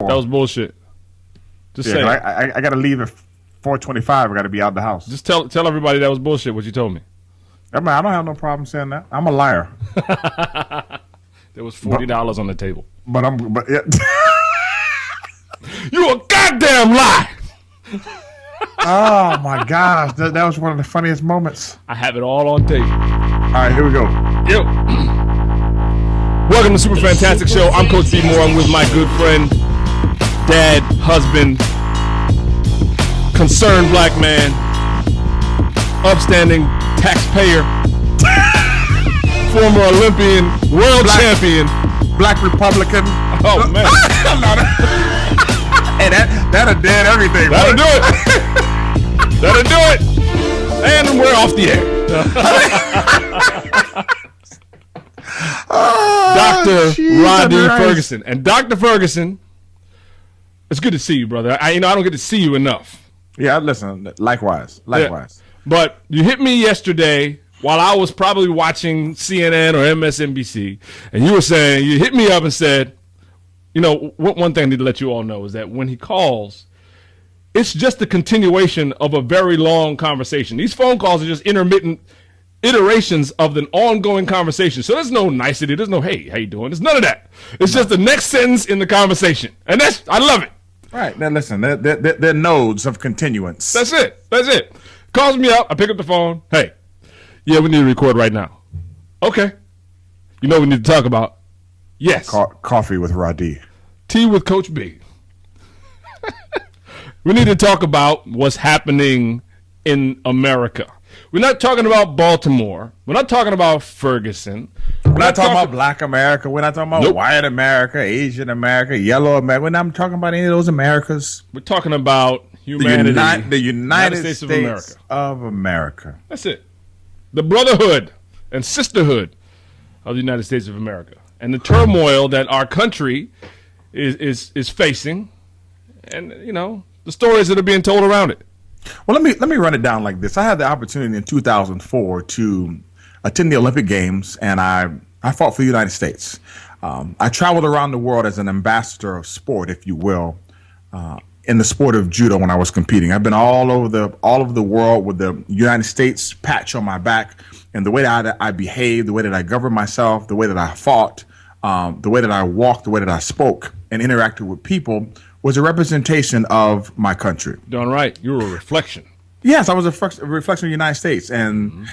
That was bullshit. Just say it. I got to leave at 4:25. I got to be out the house. Just tell everybody that was bullshit what you told me. I don't have no problem saying that. I'm a liar. There was $40 on the table. But yeah. You a goddamn lie. Oh my gosh, that was one of the funniest moments. I have it all on tape. All right, here we go. Yep. Welcome to Super Fantastic Show. I'm Coach B. Moore. I'm with my good friend, dad, husband, concerned black man, upstanding taxpayer, former Olympian, world champion, black Republican. Oh man, hey, that'll dead everything. That'll do it. That'll do it. And we're off the air. Dr. Rodney Ferguson. And Dr. Ferguson, it's good to see you, brother. I don't get to see you enough. Yeah, listen, likewise. Yeah. But you hit me yesterday while I was probably watching CNN or MSNBC, and you hit me up and said, one thing I need to let you all know is that when he calls, it's just the continuation of a very long conversation. These phone calls are just intermittent iterations of an ongoing conversation. So there's no nicety. There's no, hey, how you doing? There's none of that. It's just the next sentence in the conversation. And I love it. Right. Now, listen, they're nodes of continuance. That's it. Calls me up. I pick up the phone. Hey, yeah, we need to record right now. Okay. You know what we need to talk about? Yes. Coffee with Roddy. Tea with Coach B. We need to talk about what's happening in America. We're not talking about Baltimore. We're not talking about Ferguson. We're not talking about Black America. We're not talking about white America, Asian America, yellow America. We're not talking about any of those Americas. We're talking about humanity. The United States of America. That's it. The brotherhood and sisterhood of the United States of America. And the turmoil that our country is facing. And, the stories that are being told around it. Well, let me run it down like this. I had the opportunity in 2004 to attend the Olympic Games, and I fought for the United States. I traveled around the world as an ambassador of sport, if you will, in the sport of judo when I was competing. I've been all over the world with the United States patch on my back, and the way that I behaved, the way that I governed myself, the way that I fought, the way that I walked, the way that I spoke and interacted with people was a representation of my country. Darn right. You were a reflection. Yes, I was a reflection of the United States. And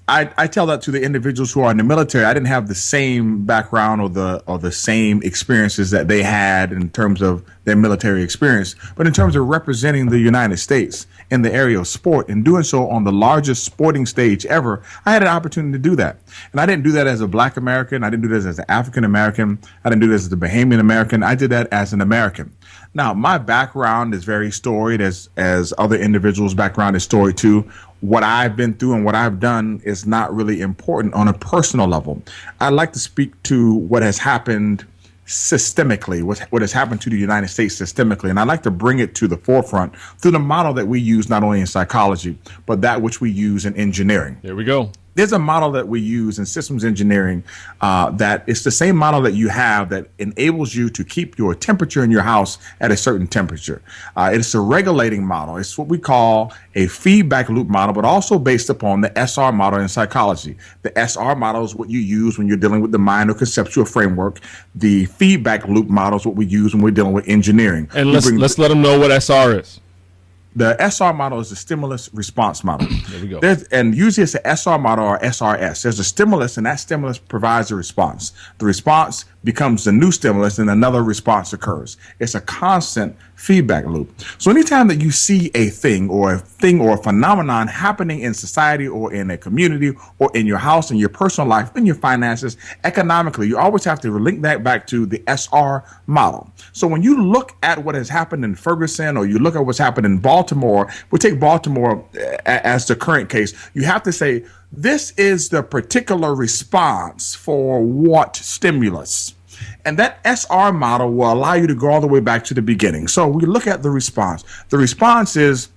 I tell that to the individuals who are in the military. I didn't have the same background or the same experiences that they had in terms of their military experience. But in terms of representing the United States in the area of sport and doing so on the largest sporting stage ever, I had an opportunity to do that. And I didn't do that as a Black American. I didn't do this as an African American. I didn't do this as a Bahamian American. I did that as an American. Now, my background is very storied, as other individuals' background is storied too. What I've been through and what I've done is not really important on a personal level. I'd like to speak to what has happened systemically, what has happened to the United States systemically. And I'd like to bring it to the forefront through the model that we use not only in psychology, but that which we use in engineering. There we go. There's a model that we use in systems engineering that it's the same model that you have that enables you to keep your temperature in your house at a certain temperature. It's a regulating model. It's what we call a feedback loop model, but also based upon the SR model in psychology. The SR model is what you use when you're dealing with the mind or conceptual framework. The feedback loop model is what we use when we're dealing with engineering. And let's let them know what SR is. The SR model is the stimulus response model. There we go. And usually it's the SR model or SRS. There's a stimulus, and that stimulus provides a response. The response becomes the new stimulus, and another response occurs. It's a constant feedback loop. So anytime that you see a thing or a phenomenon happening in society or in a community or in your house, in your personal life, in your finances, economically, you always have to link that back to the SR model. So when you look at what has happened in Ferguson or you look at what's happened in Baltimore, we take Baltimore as the current case, you have to say, this is the particular response for what stimulus? And that SR model will allow you to go all the way back to the beginning. So we look at the response. The response is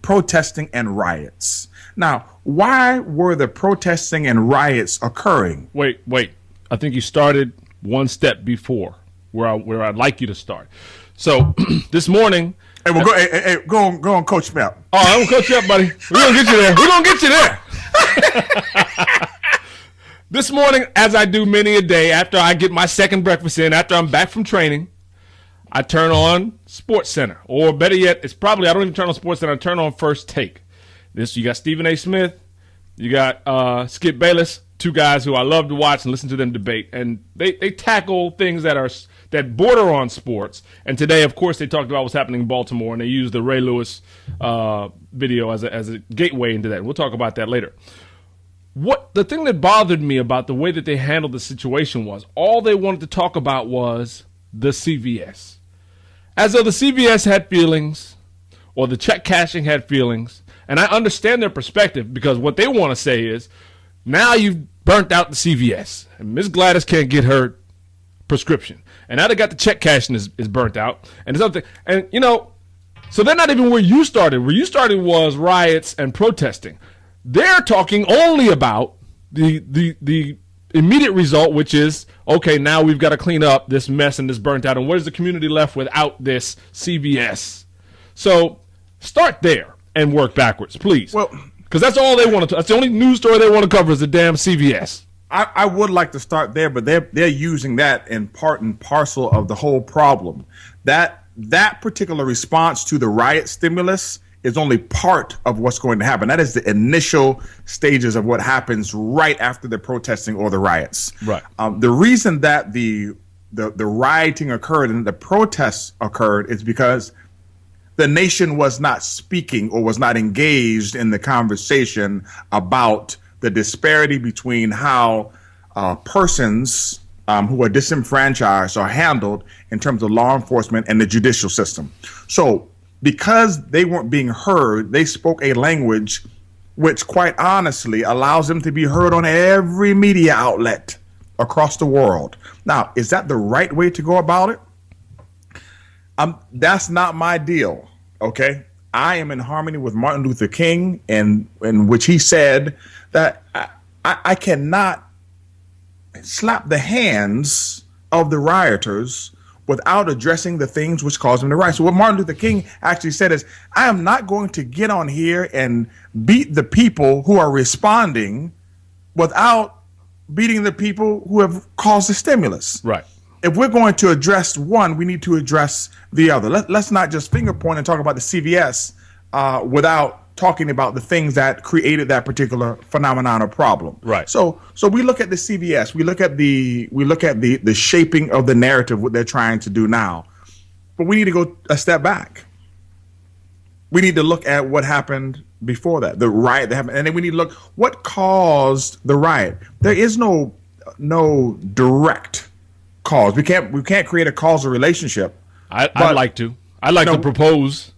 protesting and riots. Now, why were the protesting and riots occurring? Wait. I think you started one step before. where I'd like you to start. So this morning. Hey, well, go on, Coach Mel. Oh, I'm gonna coach you up, buddy. We're gonna get you there. We're gonna get you there. This morning, as I do many a day, after I get my second breakfast in, after I'm back from training, I turn on Sports Center, or better yet, I don't even turn on Sports Center. I turn on First Take. You got Stephen A. Smith, you got Skip Bayless, two guys who I love to watch and listen to them debate, and they tackle things that border on sports. And today, of course, they talked about what's happening in Baltimore, and they used the Ray Lewis video as a gateway into that. We'll talk about that later. The thing that bothered me about the way that they handled the situation was all they wanted to talk about was the CVS. As though the CVS had feelings or the check cashing had feelings. And I understand their perspective, because what they want to say is, now you've burnt out the CVS, and Ms. Gladys can't get her prescription. And now they got the check cashing is burnt out. And something, and so they're not even where you started. Where you started was riots and protesting. They're talking only about the immediate result, which is, okay, now we've got to clean up this mess and this burnt out. And where's the community left without this CVS? So start there and work backwards, please. Well, because that's all they want to. That's the only news story they want to cover is the damn CVS. I would like to start there, but they're using that in part and parcel of the whole problem. That particular response to the riot stimulus is only part of what's going to happen. That is the initial stages of what happens right after the protesting or the riots. Right. The reason that the rioting occurred and the protests occurred is because the nation was not speaking or was not engaged in the conversation about the disparity between how persons who are disenfranchised are handled in terms of law enforcement and the judicial system. So because they weren't being heard, they spoke a language which quite honestly allows them to be heard on every media outlet across the world. Now, is that the right way to go about it? That's not my deal, okay? I am in harmony with Martin Luther King, in which he said that I cannot slap the hands of the rioters without addressing the things which caused them to riot. So what Martin Luther King actually said is, I am not going to get on here and beat the people who are responding without beating the people who have caused the stimulus. Right. If we're going to address one, we need to address the other. Let's not just finger point and talk about the CVS without talking about the things that created that particular phenomenon or problem. Right. So we look at the CVS, we look at the shaping of the narrative, what they're trying to do now. But we need to go a step back. We need to look at what happened before that, the riot that happened, and then we need to look what caused the riot. There is no direct cause. We can't create a causal relationship. I'd like to propose.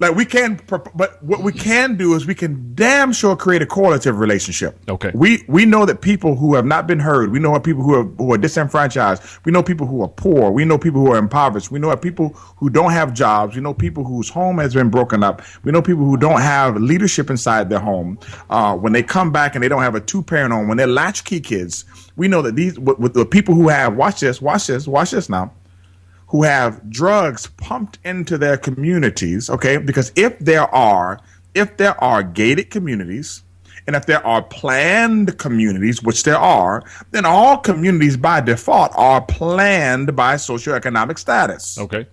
Like we can, but what we can do is we can damn sure create a correlative relationship. Okay. We know that people who have not been heard, we know people who are disenfranchised, we know people who are poor, we know people who are impoverished, we know people who don't have jobs, we know people whose home has been broken up, we know people who don't have leadership inside their home. When they come back and they don't have a two-parent home, when they're latchkey kids, we know that with the people who have watch this now, who have drugs pumped into their communities, okay? Because if there are gated communities, and if there are planned communities, which there are, then all communities by default are planned by socioeconomic status. Okay.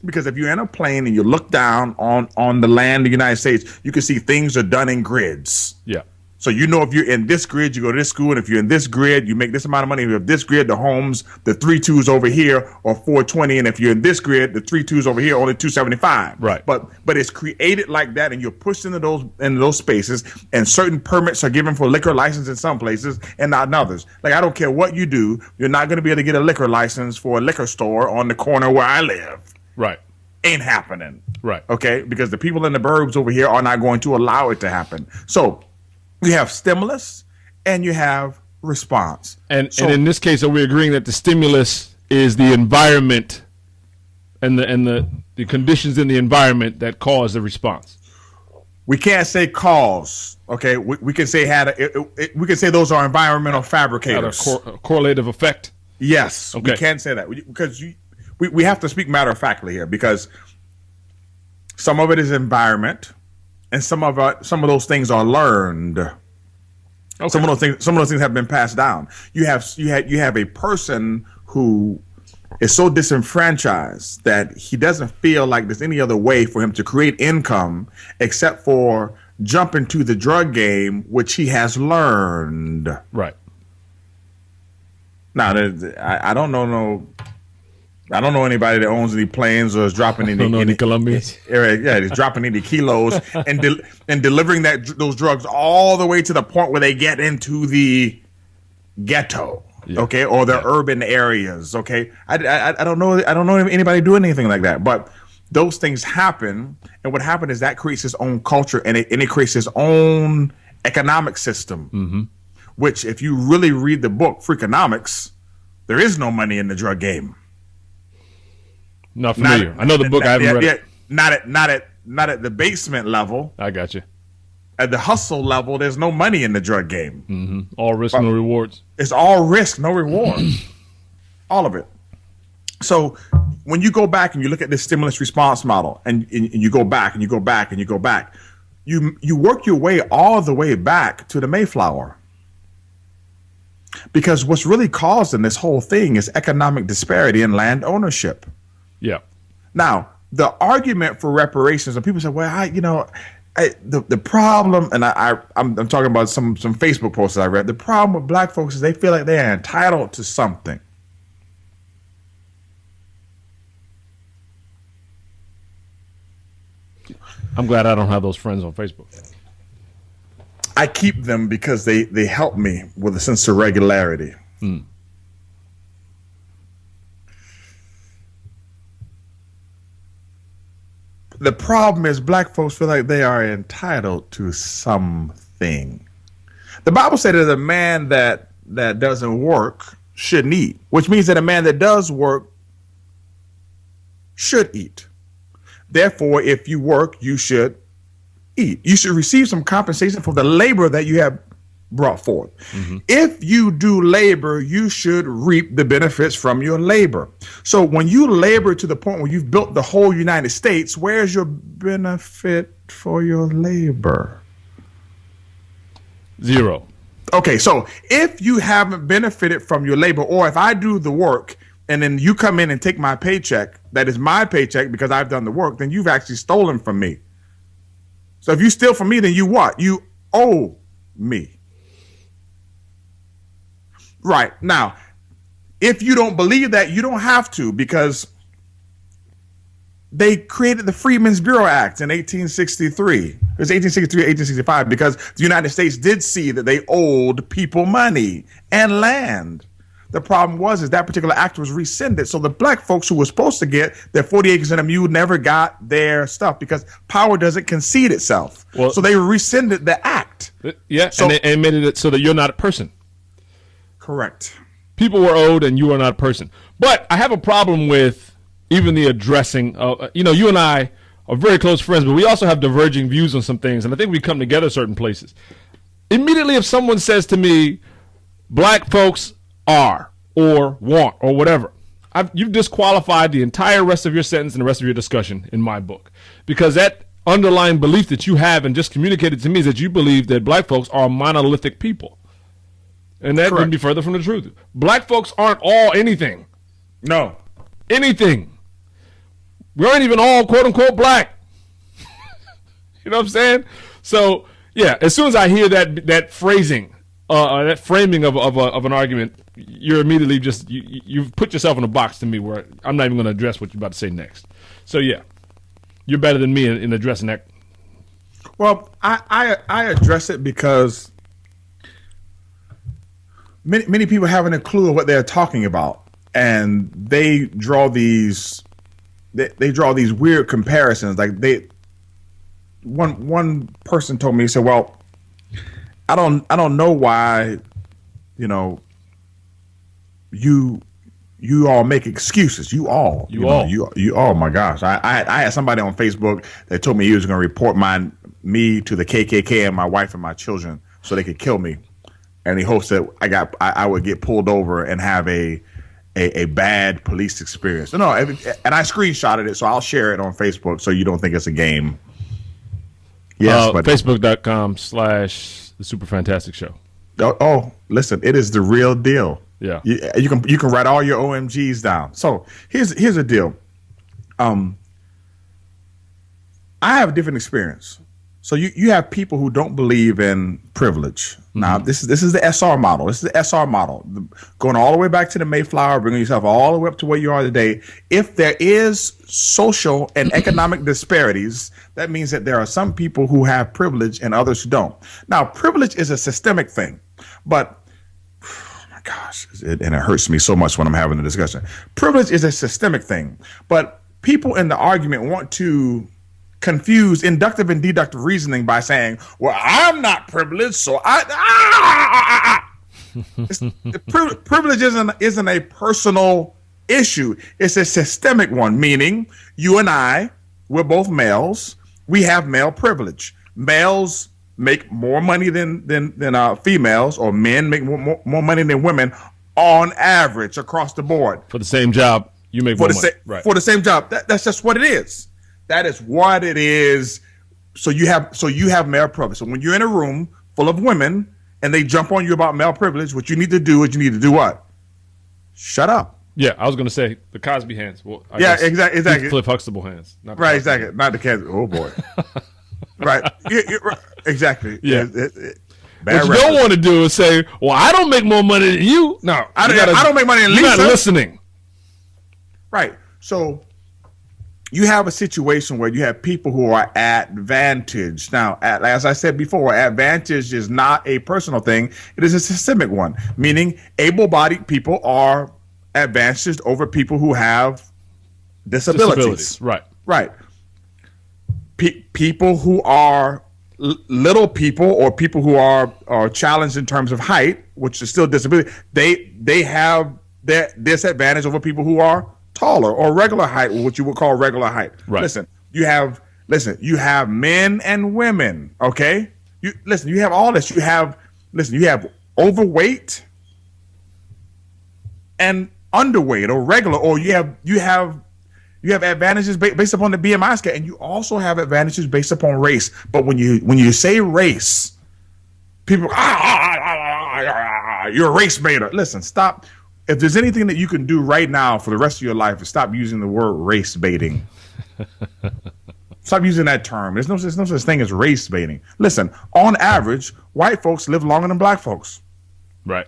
Because if you're in a plane and you look down on the land of the United States, you can see things are done in grids. Yeah. So you know if you're in this grid, you go to this school, and if you're in this grid, you make this amount of money. If you're in this grid, the homes, the 3.2s over here are 420, and if you're in this grid, the 3.2s over here are only 275. Right. But it's created like that, and you're pushed into those spaces, and certain permits are given for liquor license in some places and not in others. Like I don't care what you do, you're not going to be able to get a liquor license for a liquor store on the corner where I live. Right. Ain't happening. Right. Okay, because the people in the burbs over here are not going to allow it to happen. So you have stimulus and you have response. And in this case, are we agreeing that the stimulus is the environment and the conditions in the environment that cause the response? We can't say cause. Okay, we can say we can say those are environmental fabricators. Had a correlative effect. Yes, okay. We can say that because we have to speak matter of factly here, because some of it is environment, and some of those things are learned. Okay. Some of those things have been passed down. You have a person who is so disenfranchised that he doesn't feel like there's any other way for him to create income except for jump into the drug game, which he has learned. Right. Now, I don't know anybody that owns any planes or is dropping any Colombians. Yeah, he's dropping any kilos and delivering those drugs all the way to the point where they get into the ghetto. Yeah. Okay, or the urban areas. Okay, I don't know anybody doing anything like that, but those things happen, and what happened is that creates its own culture, and it creates its own economic system. Mm-hmm. Which, if you really read the book Freakonomics, there is no money in the drug game. Not familiar. I know the book. I haven't read it. Not at the basement level. I got you. At the hustle level, there's no money in the drug game. Mm-hmm. All risk, no rewards. It's all risk, no reward. All of it. So when you go back and you look at this stimulus response model, and you go back and you go back and you go back, you work your way all the way back to the Mayflower. Because what's really causing this whole thing is economic disparity in land ownership. Yeah. Now, the argument for reparations, and people say, well, the problem, and I'm talking about some Facebook posts I read. The problem with black folks is they feel like they are entitled to something. I'm glad I don't have those friends on Facebook. I keep them because they help me with a sense of regularity. Mm. The problem is black folks feel like they are entitled to something. The Bible said that a man that doesn't work shouldn't eat, which means that a man that does work should eat. Therefore, if you work, you should eat. You should receive some compensation for the labor that you have brought forth. Mm-hmm. If you do labor, you should reap the benefits from your labor. So when you labor to the point where you've built the whole United States, where's your benefit for your labor? Zero. Okay, so if you haven't benefited from your labor, or if I do the work and then you come in and take my paycheck, that is my paycheck because I've done the work, then you've actually stolen from me. So if you steal from me, then you what? You owe me. Right. Now, if you don't believe that, you don't have to, because they created the Freedmen's Bureau Act in 1863. It was 1863, 1865, because the United States did see that they owed people money and land. The problem was that particular act was rescinded. So the black folks who were supposed to get their 40 acres and a mule never got their stuff because power doesn't concede itself. Well, so they rescinded the act. Yeah, so, and they made it so that you're not a person. Correct. People were owed and you are not a person. But I have a problem with even the addressing. You and I are very close friends, but we also have diverging views on some things. And I think we come together certain places. Immediately if someone says to me, black folks are or want or whatever, you've disqualified the entire rest of your sentence and the rest of your discussion in my book. Because that underlying belief that you have and just communicated to me is that you believe that black folks are monolithic people. And that couldn't be further from the truth. Black folks aren't all anything. No. Anything. We aren't even all quote unquote black. You know what I'm saying? So yeah, as soon as I hear that phrasing, that framing of an argument, you're immediately just you've put yourself in a box to me where I'm not even going to address what you're about to say next. So yeah, you're better than me in addressing that. Well, I address it because many people haven't a clue of what they're talking about, and they draw these weird comparisons. Like one person told me, he said, "Well, I don't know why, you all make excuses. You all. Oh my gosh! I had somebody on Facebook that told me he was going to report me to the KKK and my wife and my children so they could kill me, and he hopes that I would get pulled over and have a a bad police experience. No, and I screenshotted it, so I'll share it on Facebook so you don't think it's a game. Yes, but Facebook.com/The Super Fantastic Show. Listen, it is the real deal. Yeah. You can write all your OMGs down. So here's the deal. I have a different experience. So you have people who don't believe in privilege. Now, this is the SR model. This is the SR model. Going all the way back to the Mayflower, bringing yourself all the way up to where you are today. If there is social and economic disparities, that means that there are some people who have privilege and others who don't. Now, privilege is a systemic thing, but oh my gosh, and it hurts me so much when I'm having the discussion. Privilege is a systemic thing, but people in the argument want to confuse inductive and deductive reasoning by saying, well, I'm not privileged, so privilege isn't a personal issue. It's a systemic one, meaning you and I, we're both males. We have male privilege. Males make more money than females, or men make more money than women on average across the board. For the same job, you make more money. Right. For the same job. That's just what it is. That is what it is. So you have male privilege. So when you're in a room full of women and they jump on you about male privilege, what you need to do is what? Shut up. Yeah, I was going to say the Cosby hands. Well, exactly. Cliff Huxtable hands. Not right, exactly. Not the Cosby. Oh boy. Right. Right. Exactly. Yeah. What you don't want to do is say, "Well, I don't make more money than you." No, I don't make money than Lisa. You're not listening. Right. So you have a situation where you have people who are advantaged. Now, as I said before, advantage is not a personal thing. It is a systemic one, meaning able-bodied people are advantaged over people who have disabilities. Right. Right. People who are little people, or people who are challenged in terms of height, which is still disability, they have that disadvantage over people who are taller or regular height, what you would call regular height. Right. Listen, you have men and women. Okay, you have all this. You have overweight and underweight, or regular, or you have advantages based upon the BMI scale, and you also have advantages based upon race. But when you say race, people you're a race baiter. Listen, stop. If there's anything that you can do right now for the rest of your life, is stop using the word race baiting. Stop using that term. There's no such thing as race baiting. Listen, on average, white folks live longer than black folks. Right.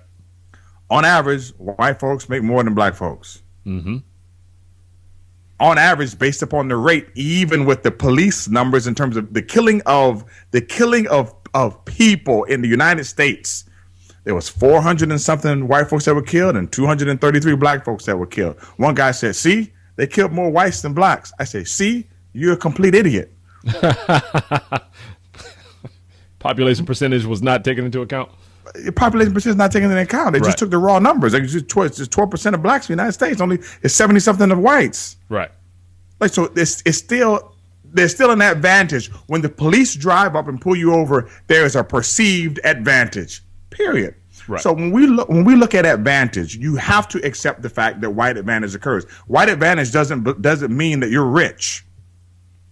On average, white folks make more than black folks. Mm-hmm. On average, based upon the rate, even with the police numbers in terms of the killing of people in the United States, there was 400 and something white folks that were killed and 233 black folks that were killed. One guy said, "See, they killed more whites than blacks." I say, "See, you're a complete idiot." Population percentage was not taken into account. Population percentage is not taken into account. They just took the raw numbers. Like just 12% of blacks in the United States. Only it's 70 something of whites. Right. Like, so there's still an advantage when the police drive up and pull you over. There is a perceived advantage. Period. Right. So when we look at advantage, you have to accept the fact that white advantage occurs. White advantage doesn't mean that you're rich.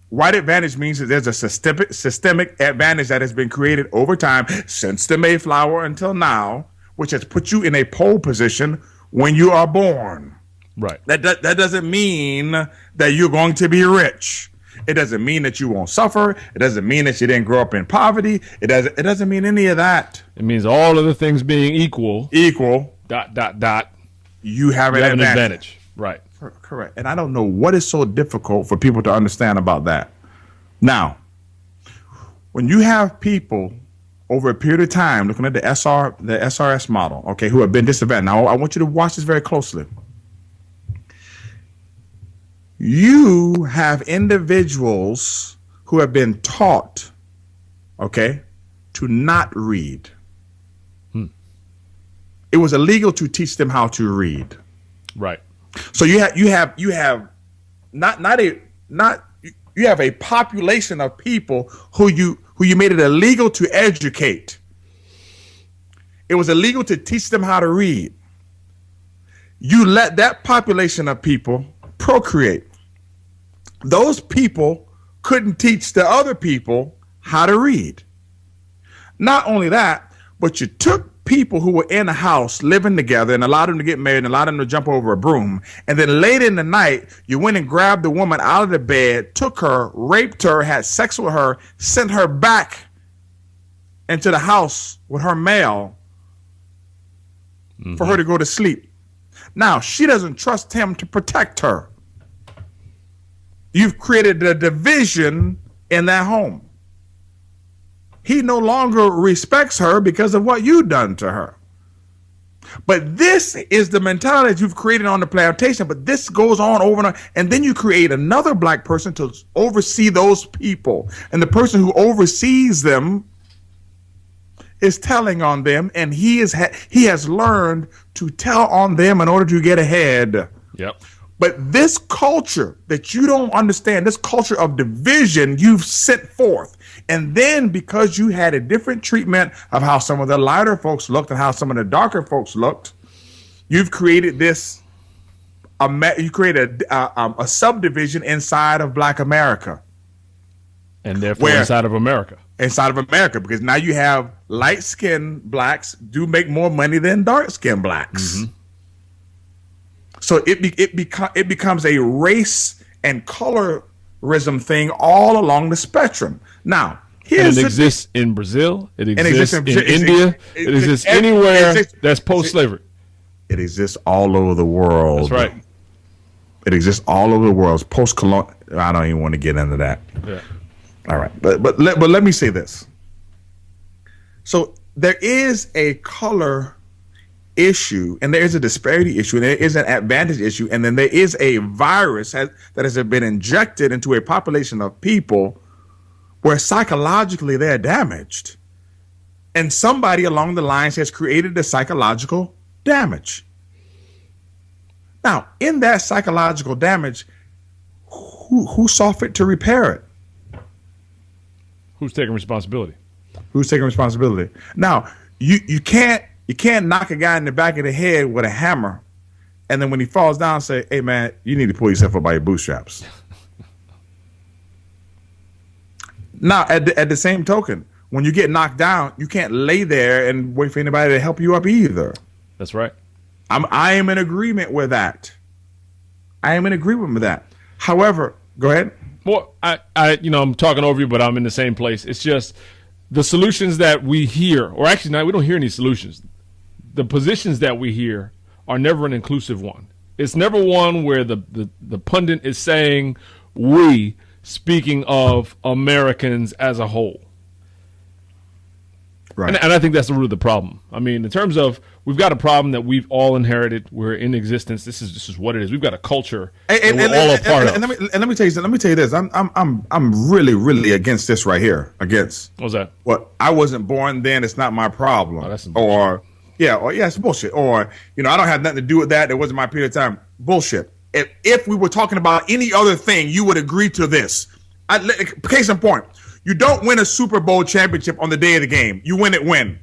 White advantage means that there's a systemic advantage that has been created over time since the Mayflower until now, which has put you in a pole position when you are born. Right. That doesn't mean that you're going to be rich. It doesn't mean that you won't suffer. It doesn't mean that you didn't grow up in poverty. It doesn't mean any of that. It means all of the things being equal. You have an advantage. Right. Correct. And I don't know what is so difficult for people to understand about that. Now, when you have people over a period of time looking at the SRS model, okay, who have been disadvantaged. Now, I want you to watch this very closely. You have individuals who have been taught, okay, to not read. It was illegal to teach them how to read. Right. So you have a population of people who you made it illegal to educate. It was illegal to teach them how to read. you let that population of people procreate. Those people couldn't teach the other people how to read. Not only that, but you took people who were in a house living together and allowed them to get married and allowed them to jump over a broom. And then late in the night, you went and grabbed the woman out of the bed, took her, raped her, had sex with her, sent her back into the house with her male for her to go to sleep. Now, she doesn't trust him to protect her. You've created a division in that home. He no longer respects her because of what you've done to her. But this is the mentality that you've created on the plantation, but this goes on over and over. And then you create another black person to oversee those people. And the person who oversees them is telling on them, and he has learned to tell on them in order to get ahead. Yep. But this culture that you don't understand, this culture of division you've sent forth. And then because you had a different treatment of how some of the lighter folks looked and how some of the darker folks looked, you've created this, you created a subdivision inside of Black America. And therefore inside of America. Inside of America, because now you have light-skinned blacks do make more money than dark-skinned blacks. Mm-hmm. So it becomes a race and colorism thing all along the spectrum. Now, it exists in Brazil. It exists in India. It exists anywhere that's post-slavery. It exists all over the world. That's right. It exists all over the world. Post-colonial. I don't even want to get into that. Yeah. All right, but let me say this. So there is a color issue, and there is a disparity issue, and there is an advantage issue, and then there is a virus that has been injected into a population of people where psychologically they're damaged. And somebody along the lines has created the psychological damage. Now, in that psychological damage, who saw fit to repair it? Who's taking responsibility? Who's taking responsibility? Now, you can't knock a guy in the back of the head with a hammer, and then when he falls down, say, "Hey, man, you need to pull yourself up by your bootstraps." Now, at the same token, when you get knocked down, you can't lay there and wait for anybody to help you up either. That's right. I am in agreement with that. I am in agreement with that. However, go ahead. Well, I'm talking over you, but I'm in the same place. It's just the solutions that we hear, or actually, no, we don't hear any solutions. The positions that we hear are never an inclusive one. It's never one where the pundit is saying we, speaking of Americans as a whole. Right. And I think that's the root of the problem. I mean, in terms of we've got a problem that we've all inherited. We're in existence. This is what it is. We've got a culture that we're all a part of. Let me tell you. Let me tell you this. I'm really, really against this right here. Against. What's that? What? I wasn't born then. It's not my problem. Oh, that's some bullshit. It's bullshit. Or I don't have nothing to do with that. It wasn't my period of time. Bullshit. If we were talking about any other thing, you would agree to this. Case in point. You don't win a Super Bowl championship on the day of the game. You win it when?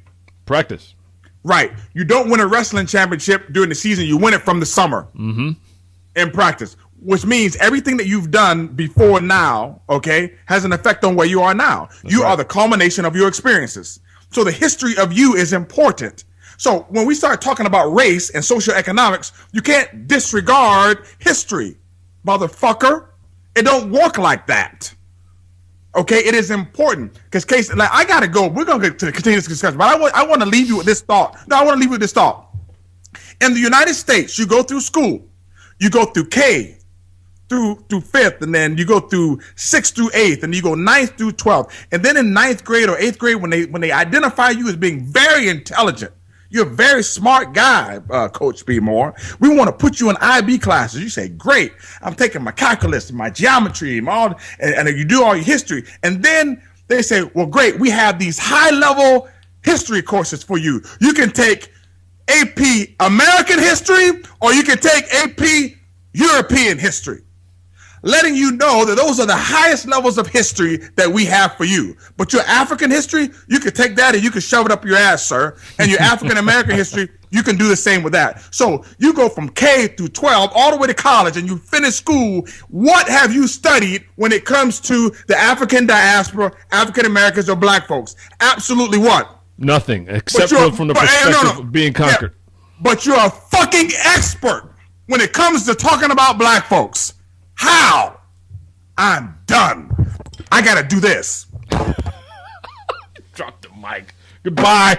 Practice. Right. You don't win a wrestling championship during the season. You win it from the summer in practice, which means everything that you've done before now, okay, has an effect on where you are now. That's you right. are the culmination of your experiences. So the history of you is important. So when we start talking about race and socioeconomics, you can't disregard history, motherfucker. It don't work like that. Okay, it is important because I gotta go. We're gonna get to continue this discussion, but I want to leave you with this thought. No, I want to leave you with this thought. In the United States, you go through school, you go through K through 5th, and then you go through 6th through 8th, and you go 9th through 12th, and then in 9th grade or 8th grade, when they identify you as being very intelligent, you're a very smart guy, Coach B. Moore. We want to put you in IB classes. You say, great, I'm taking my calculus, my geometry, and you do all your history. And then they say, well, great, we have these high-level history courses for you. You can take AP American history, or you can take AP European history. letting you know that those are the highest levels of history that we have for you. But your African history, you can take that and you can shove it up your ass, sir. And your African American history, you can do the same with that. So you go from K through 12 all the way to college and you finish school. What have you studied when it comes to the African diaspora, African Americans, or black folks? Absolutely what? Nothing, except from the perspective of being conquered. Yeah, but you're a fucking expert when it comes to talking about black folks. How? I'm done. I gotta do this. Drop the mic. Goodbye.